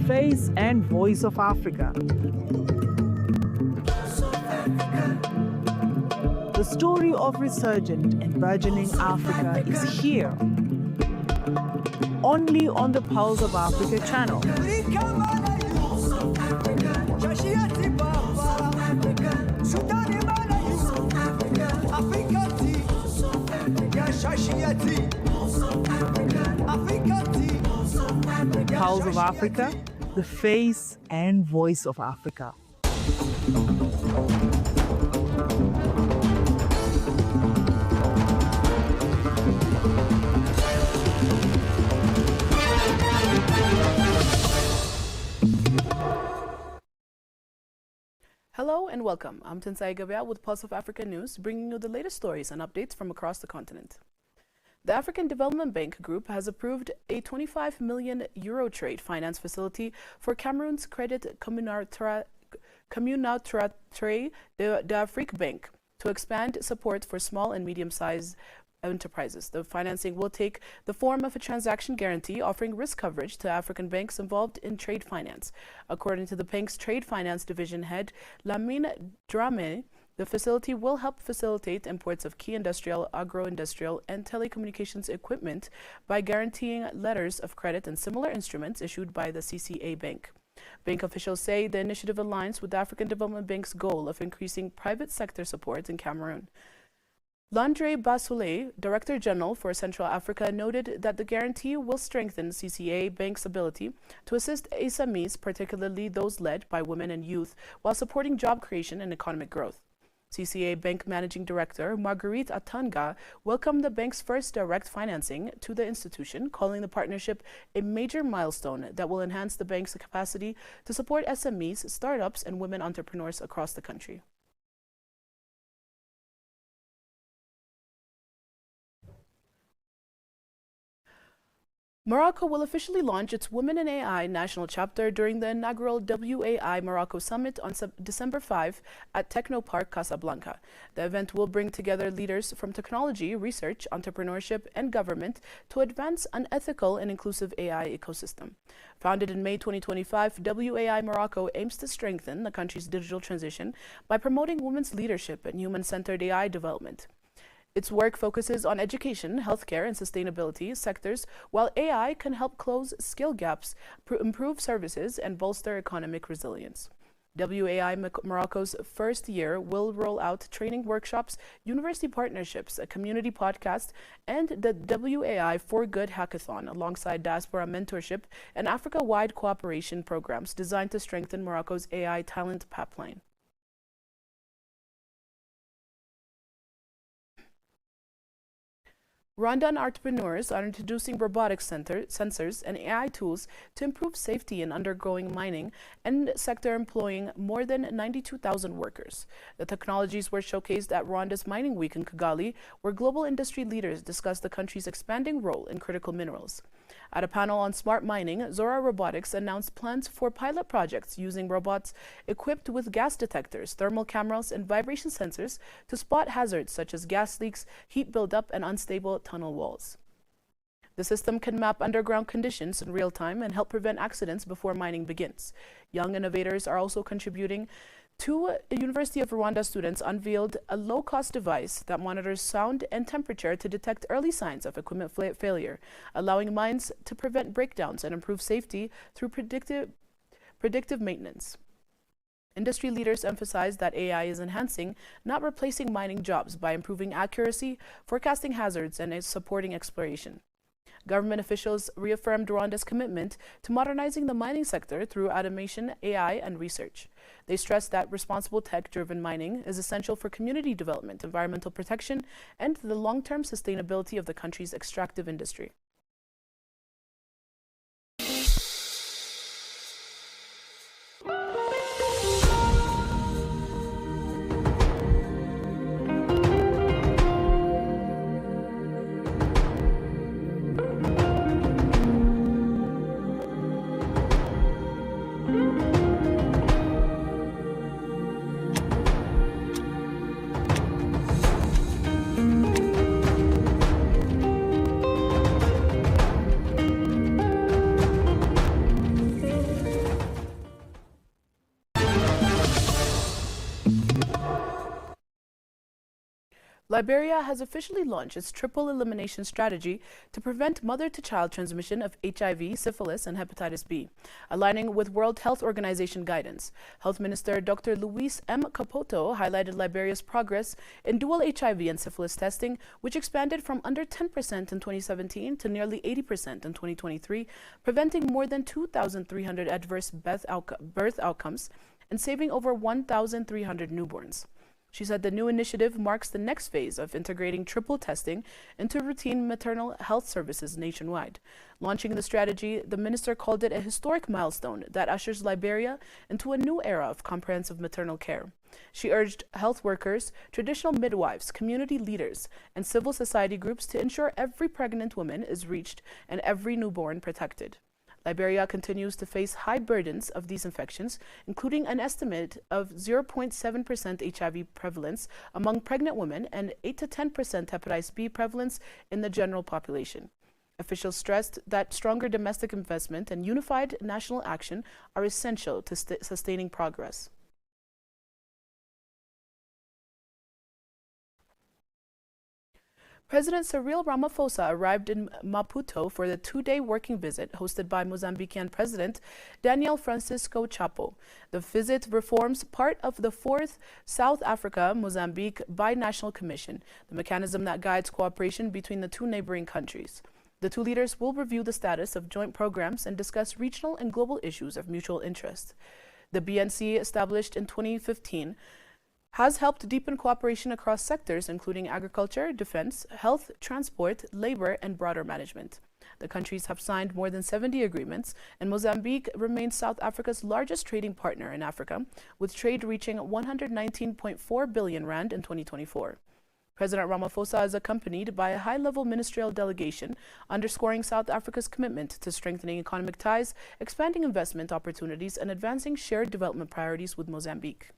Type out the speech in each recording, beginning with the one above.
face and voice of Africa. The story of resurgent and burgeoning Africa is here, only on the Pulse of Africa channel. Pulse of Africa, the face and voice of Africa. Hello and welcome. I'm Tensai Gabia with Pulse of Africa News, bringing you the latest stories and updates from across the continent. The African Development Bank Group has approved a 25 million euro trade finance facility for Cameroon's Credit Communautaire d'Afrique Bank to expand support for small and medium-sized enterprises. The financing will take the form of a transaction guarantee offering risk coverage to African banks involved in trade finance. According to the bank's trade finance division head, Lamine Dramé, the facility will help facilitate imports of key industrial, agro-industrial, and telecommunications equipment by guaranteeing letters of credit and similar instruments issued by the CCA Bank. Bank officials say the initiative aligns with the African Development Bank's goal of increasing private sector support in Cameroon. Landry Bassoulé, Director General for Central Africa, noted that the guarantee will strengthen CCA Bank's ability to assist SMEs, particularly those led by women and youth, while supporting job creation and economic growth. CCA Bank Managing Director Marguerite Atanga welcomed the bank's first direct financing to the institution, calling the partnership a major milestone that will enhance the bank's capacity to support SMEs, startups, and women entrepreneurs across the country. Morocco will officially launch its Women in AI national chapter during the inaugural WAI Morocco Summit on December 5 at Technopark Casablanca. The event will bring together leaders from technology, research, entrepreneurship, and government to advance an ethical and inclusive AI ecosystem. Founded in May 2025, WAI Morocco aims to strengthen the country's digital transition by promoting women's leadership and human-centered AI development. Its work focuses on education, healthcare, and sustainability sectors, while AI can help close skill gaps, improve services, and bolster economic resilience. WAI Morocco's first year will roll out training workshops, university partnerships, a community podcast, and the WAI For Good hackathon, alongside diaspora mentorship and Africa-wide cooperation programs designed to strengthen Morocco's AI talent pipeline. Rwandan entrepreneurs are introducing robotic sensors and AI tools to improve safety in undergoing mining and sector, employing more than 92,000 workers. The technologies were showcased at Rwanda's Mining Week in Kigali, where global industry leaders discussed the country's expanding role in critical minerals. At a panel on smart mining, Zora Robotics announced plans for pilot projects using robots equipped with gas detectors, thermal cameras, and vibration sensors to spot hazards such as gas leaks, heat buildup, and unstable tunnel walls. The system can map underground conditions in real time and help prevent accidents before mining begins. Young innovators are also contributing. Two University of Rwanda students unveiled a low-cost device that monitors sound and temperature to detect early signs of equipment failure, allowing mines to prevent breakdowns and improve safety through predictive maintenance. Industry leaders emphasize that AI is enhancing, not replacing mining jobs, by improving accuracy, forecasting hazards, and supporting exploration. Government officials reaffirmed Rwanda's commitment to modernizing the mining sector through automation, AI, and research. They stressed that responsible tech-driven mining is essential for community development, environmental protection, and the long-term sustainability of the country's extractive industry. Liberia has officially launched its triple elimination strategy to prevent mother-to-child transmission of HIV, syphilis, and hepatitis B, aligning with World Health Organization guidance. Health Minister Dr. Luis M. Capoto highlighted Liberia's progress in dual HIV and syphilis testing, which expanded from under 10% in 2017 to nearly 80% in 2023, preventing more than 2,300 adverse birth outcomes and saving over 1,300 newborns. She said the new initiative marks the next phase of integrating triple testing into routine maternal health services nationwide. Launching the strategy, the minister called it a historic milestone that ushers Liberia into a new era of comprehensive maternal care. She urged health workers, traditional midwives, community leaders, and civil society groups to ensure every pregnant woman is reached and every newborn protected. Liberia continues to face high burdens of these infections, including an estimate of 0.7% HIV prevalence among pregnant women and 8 to 10% hepatitis B prevalence in the general population. Officials stressed that stronger domestic investment and unified national action are essential to sustaining progress. President Cyril Ramaphosa arrived in Maputo for the two-day working visit hosted by Mozambican President Daniel Francisco Chapo. The visit reforms part of the fourth South Africa-Mozambique Binational Commission, the mechanism that guides cooperation between the two neighboring countries. The two leaders will review the status of joint programs and discuss regional and global issues of mutual interest. The BNC, established in 2015, has helped deepen cooperation across sectors including agriculture, defense, health, transport, labor, and broader management. The countries have signed more than 70 agreements, and Mozambique remains South Africa's largest trading partner in Africa, with trade reaching 119.4 billion rand in 2024. President Ramaphosa is accompanied by a high-level ministerial delegation, underscoring South Africa's commitment to strengthening economic ties, expanding investment opportunities, and advancing shared development priorities with Mozambique.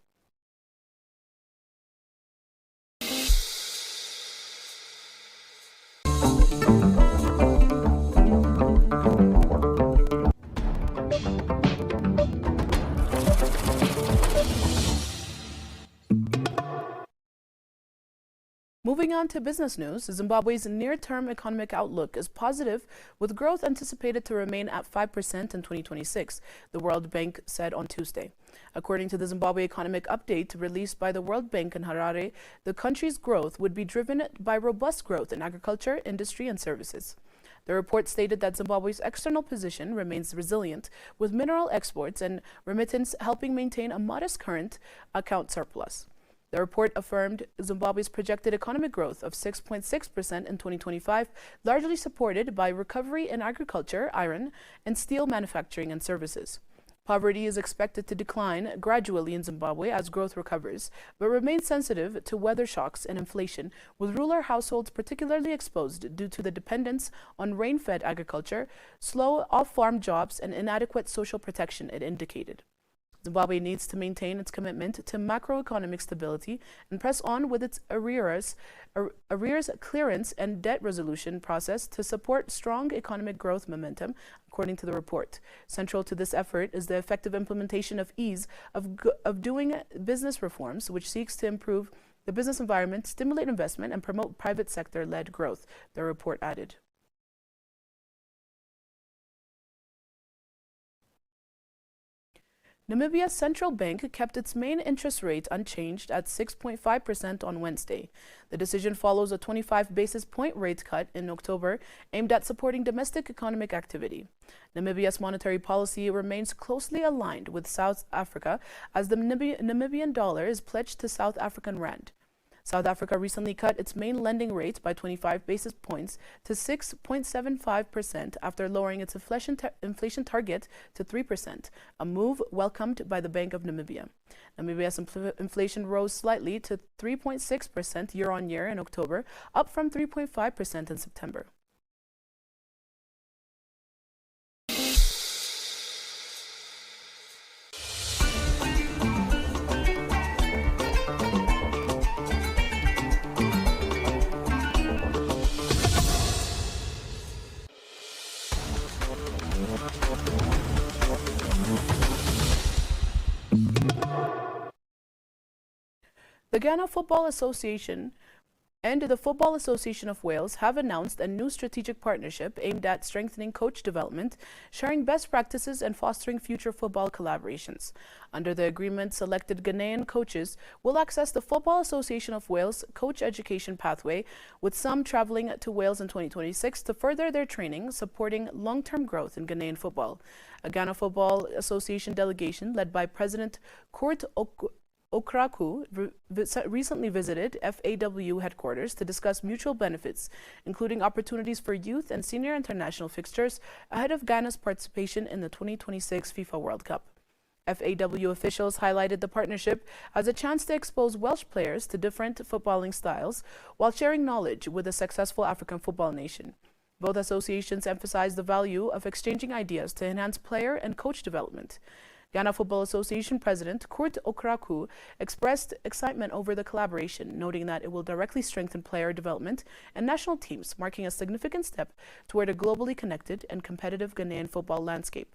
Moving on to business news, Zimbabwe's near-term economic outlook is positive, with growth anticipated to remain at 5% in 2026, the World Bank said on Tuesday. According to the Zimbabwe Economic Update released by the World Bank in Harare, the country's growth would be driven by robust growth in agriculture, industry, and services. The report stated that Zimbabwe's external position remains resilient, with mineral exports and remittance helping maintain a modest current account surplus. The report affirmed Zimbabwe's projected economic growth of 6.6% in 2025, largely supported by recovery in agriculture, iron, and steel manufacturing and services. Poverty is expected to decline gradually in Zimbabwe as growth recovers, but remains sensitive to weather shocks and inflation, with rural households particularly exposed due to the dependence on rain-fed agriculture, slow off-farm jobs, and inadequate social protection, it indicated. Zimbabwe needs to maintain its commitment to macroeconomic stability and press on with its arrears clearance and debt resolution process to support strong economic growth momentum, according to the report. Central to this effort is the effective implementation of ease of doing business reforms, which seeks to improve the business environment, stimulate investment, and promote private sector-led growth, the report added. Namibia's central bank kept its main interest rate unchanged at 6.5% on Wednesday. The decision follows a 25 basis point rate cut in October aimed at supporting domestic economic activity. Namibia's monetary policy remains closely aligned with South Africa as the Namibian dollar is pledged to South African rand. South Africa recently cut its main lending rate by 25 basis points to 6.75% after lowering its inflation target to 3%, a move welcomed by the Bank of Namibia. Namibia's inflation rose slightly to 3.6% year-on-year in October, up from 3.5% in September. The Ghana Football Association And the Football Association of Wales have announced a new strategic partnership aimed at strengthening coach development, sharing best practices and fostering future football collaborations. Under the agreement, selected Ghanaian coaches will access the Football Association of Wales coach education pathway, with some traveling to Wales in 2026 to further their training, supporting long-term growth in Ghanaian football. A Ghana Football Association delegation led by President Kurt Okraku recently visited FAW headquarters to discuss mutual benefits, including opportunities for youth and senior international fixtures ahead of Ghana's participation in the 2026 FIFA World Cup. FAW officials highlighted the partnership as a chance to expose Welsh players to different footballing styles while sharing knowledge with a successful African football nation. Both associations emphasized the value of exchanging ideas to enhance player and coach development. Ghana Football Association President Kurt Okraku expressed excitement over the collaboration, noting that it will directly strengthen player development and national teams, marking a significant step toward a globally connected and competitive Ghanaian football landscape.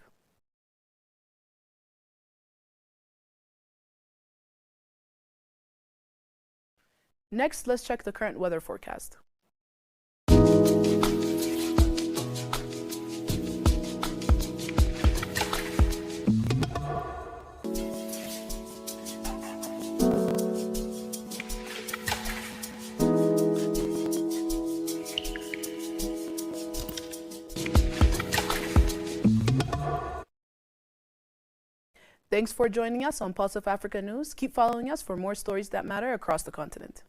Next, let's check the current weather forecast. Thanks for joining us on Pulse of Africa News. Keep following us for more stories that matter across the continent.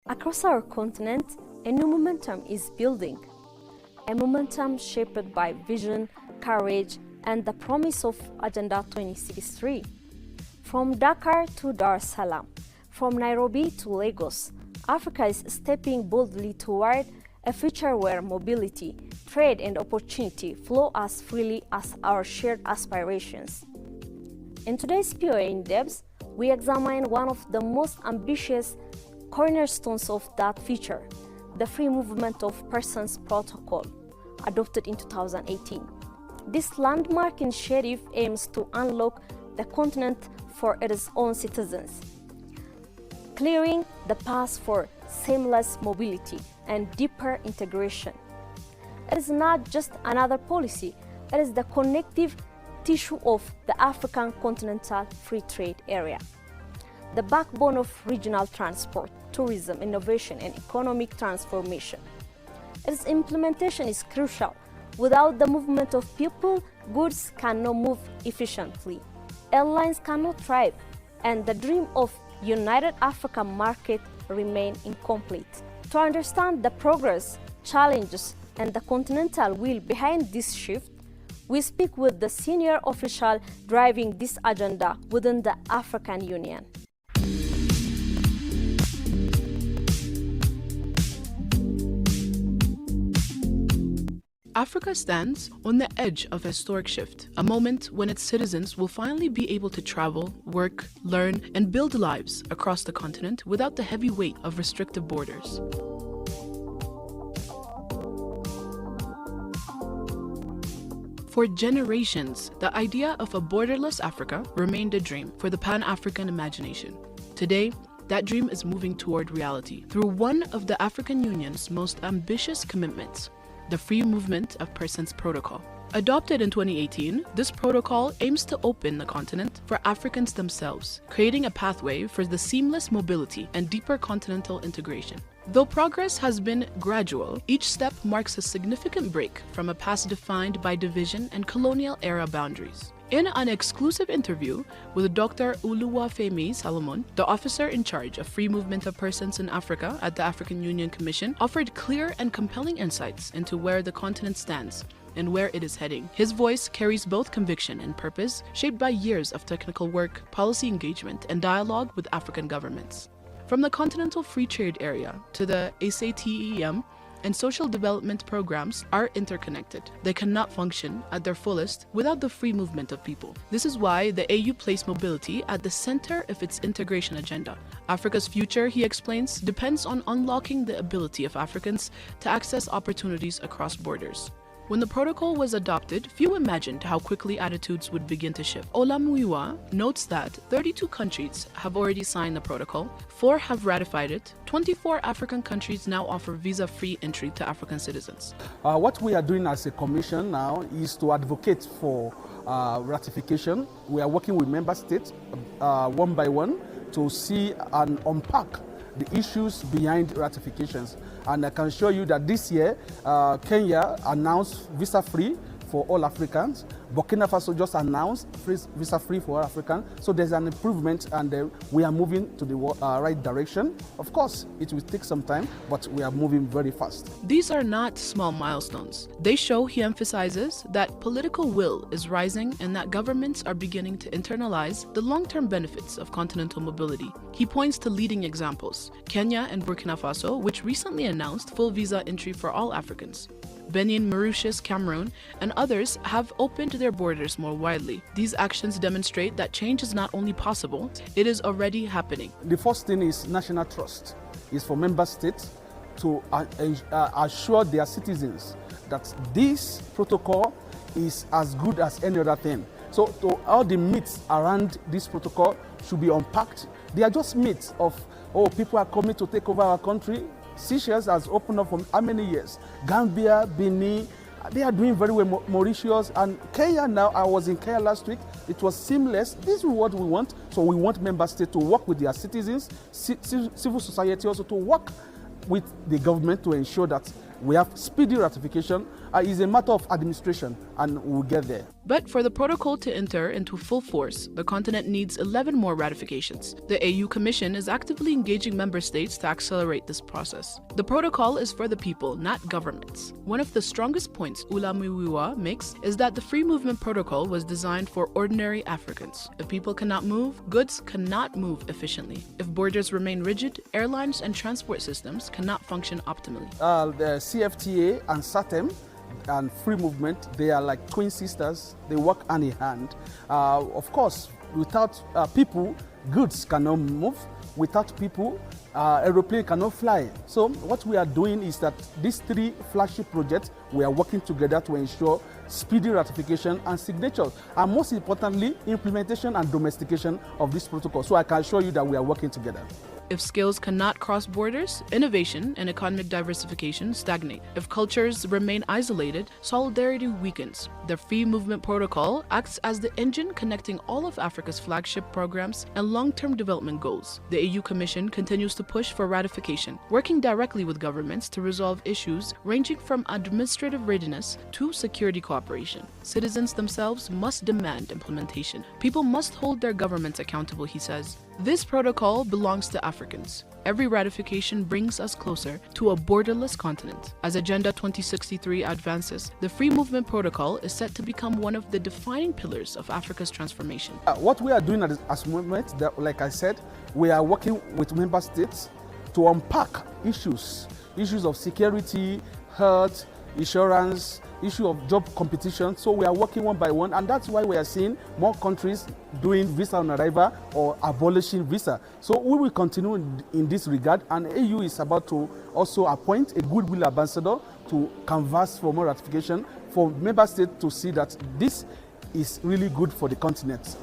Across our continent, a new momentum is building. A momentum shaped by vision, courage, and the promise of Agenda 2063. From Dakar to Dar es Salaam, from Nairobi to Lagos, Africa is stepping boldly toward a future where mobility, trade, and opportunity flow as freely as our shared aspirations. In today's POA In Depth, we examine one of the most ambitious cornerstones of that future, the Free Movement of Persons Protocol, adopted in 2018. This landmark initiative aims to unlock the continent for its own citizens, clearing the path for seamless mobility and deeper integration. It is not just another policy, it is the connective tissue of the African continental free trade area, the backbone of regional transport, tourism, innovation, and economic transformation. Its implementation is crucial. Without the movement of people, goods cannot move efficiently, airlines cannot thrive, and the dream of united African market remain incomplete. To understand the progress, challenges, and the continental will behind this shift, we speak with the senior official driving this agenda within the African Union. Africa stands on the edge of a historic shift, a moment when its citizens will finally be able to travel, work, learn, and build lives across the continent without the heavy weight of restrictive borders. For generations, the idea of a borderless Africa remained a dream for the Pan-African imagination. Today, that dream is moving toward reality through one of the African Union's most ambitious commitments, the Free Movement of Persons Protocol. Adopted in 2018, this protocol aims to open the continent for Africans themselves, creating a pathway for the seamless mobility and deeper continental integration. Though progress has been gradual, each step marks a significant break from a past defined by division and colonial-era boundaries. In an exclusive interview with Dr. Oluwafemi Salomon, the officer in charge of free movement of persons in Africa at the African Union Commission, offered clear and compelling insights into where the continent stands and where it is heading. His voice carries both conviction and purpose, shaped by years of technical work, policy engagement, and dialogue with African governments. From the Continental Free Trade Area to the SATEM, and social development programs are interconnected. They cannot function at their fullest without the free movement of people. This is why the AU placed mobility at the center of its integration agenda. Africa's future, he explains, depends on unlocking the ability of Africans to access opportunities across borders. When the protocol was adopted, few imagined how quickly attitudes would begin to shift. Olamuyiwa notes that 32 countries have already signed the protocol, 4 have ratified it, 24 African countries now offer visa-free entry to African citizens. What we are doing as a commission now is to advocate for ratification. We are working with member states one by one to see and unpack the issues behind ratifications. And I can assure you that this year, Kenya announced visa-free for all Africans. Burkina Faso just announced visa-free for all Africans. So there's an improvement, and we are moving to the right direction. Of course, it will take some time, but we are moving very fast. These are not small milestones. They show, he emphasizes, that political will is rising and that governments are beginning to internalize the long-term benefits of continental mobility. He points to leading examples: Kenya and Burkina Faso, which recently announced full visa entry for all Africans. Benin, Mauritius, Cameroon, and others have opened their borders more widely. These actions demonstrate that change is not only possible, it is already happening. The first thing is national trust. It's for member states to assure their citizens that this protocol is as good as any other thing. So all the myths around this protocol should be unpacked. They are just myths of, oh, people are coming to take over our country. Seychelles has opened up for how many years? Gambia, Benin, they are doing very well. Mauritius and Kenya now. I was in Kenya last week. It was seamless. This is what we want. So we want member states to work with their citizens, civil society also to work with the government to ensure that we have speedy ratification. It's a matter of administration, and we'll get there. But for the protocol to enter into full force, the continent needs 11 more ratifications. The AU Commission is actively engaging member states to accelerate this process. The protocol is for the people, not governments. One of the strongest points Olamuyiwa makes is that the Free Movement Protocol was designed for ordinary Africans. If people cannot move, goods cannot move efficiently. If borders remain rigid, airlines and transport systems cannot function optimally. The CFTA and SATEM and free movement, they are like twin sisters. They work hand in hand. Of course, without people, goods cannot move. Without people, aeroplane cannot fly. So what we are doing is that these 3 flagship projects, we are working together to ensure speedy ratification and signature, and most importantly, implementation and domestication of this protocol. So I can assure you that we are working together. If skills cannot cross borders, innovation and economic diversification stagnate. If cultures remain isolated, solidarity weakens. The Free Movement Protocol acts as the engine connecting all of Africa's flagship programs and long-term development goals. The AU Commission continues to push for ratification, working directly with governments to resolve issues ranging from administrative readiness to security cooperation. Citizens themselves must demand implementation. People must hold their governments accountable, he says. This protocol belongs to Africans. Every ratification brings us closer to a borderless continent. As Agenda 2063 advances, the Free Movement Protocol is set to become one of the defining pillars of Africa's transformation. What we are doing as a movement, like I said, we are working with member states to unpack issues of security, health, insurance, issue of job competition. So we are working one by one, and that's why we are seeing more countries doing visa on arrival or abolishing visa. So we will continue in this regard, and AU is about to also appoint a goodwill ambassador to canvass for more ratification for member states to see that this is really good for the continent.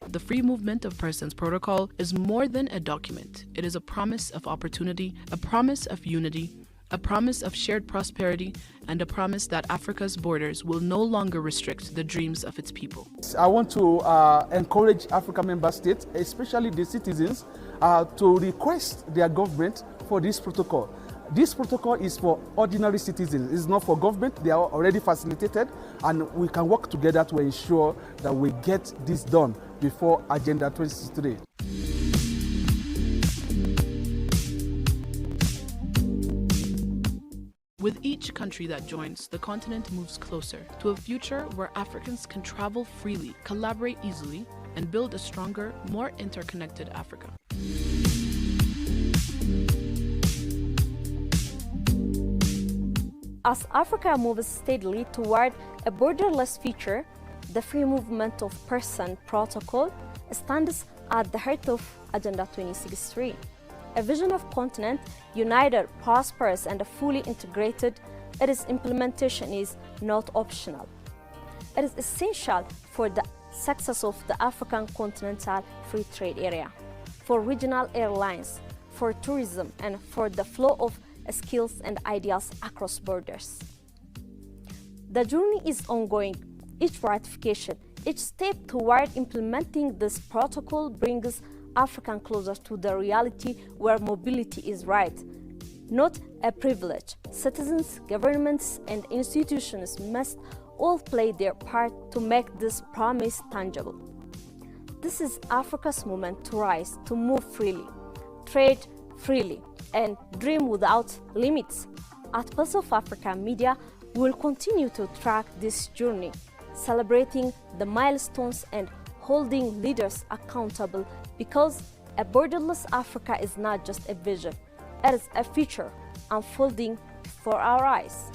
The Free Movement of Persons Protocol is more than a document. It is a promise of opportunity, a promise of unity, a promise of shared prosperity, and a promise that Africa's borders will no longer restrict the dreams of its people. I want to encourage African member states, especially the citizens, to request their government for this protocol. This protocol is for ordinary citizens. It's not for government. They are already facilitated, and we can work together to ensure that we get this done before Agenda 2063. With each country that joins, the continent moves closer to a future where Africans can travel freely, collaborate easily, and build a stronger, more interconnected Africa. As Africa moves steadily toward a borderless future, the Free Movement of Person Protocol stands at the heart of Agenda 2063, a vision of continent united, prosperous, and fully integrated. Its implementation is not optional. It is essential for the success of the African Continental Free Trade Area, for regional airlines, for tourism, and for the flow of skills and ideas across borders. The journey is ongoing. Each ratification, each step toward implementing this protocol brings Africa closer to the reality where mobility is right, not a privilege. Citizens, governments, and institutions must all play their part to make this promise tangible. This is Africa's moment to rise, to move freely, trade freely, and dream without limits. At Pulse of Africa Media, we will continue to track this journey, celebrating the milestones and holding leaders accountable, because a borderless Africa is not just a vision, it is a future unfolding before our eyes.